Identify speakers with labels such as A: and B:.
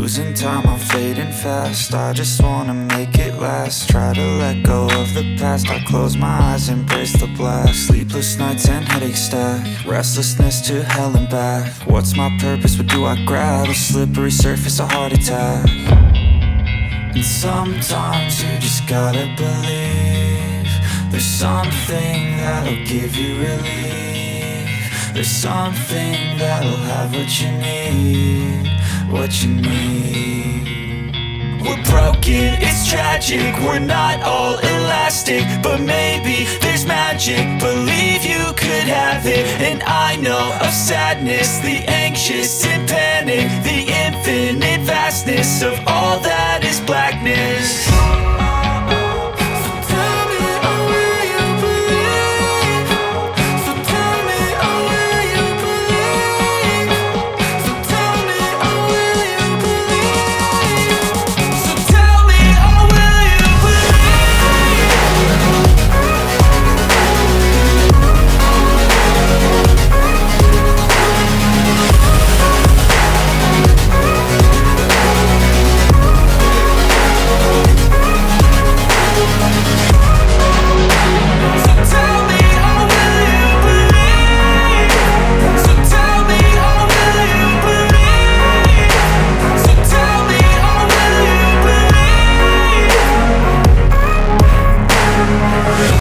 A: losing time, I'm fading fast. I just wanna make it last. Try to let go of the past. I close my eyes, embrace the blast. Sleepless nights and headaches stack. Restlessness to hell and back. What's my purpose, what do I grab? A slippery surface, a heart attack. And sometimes you just gotta believe there's something that'll give you relief. There's something that'll have what you need, what you need. We're broken, it's tragic, we're not all elastic, but maybe there's magic, believe you could have it. And I know of sadness, the anxious and panic, the infinite vastness of all that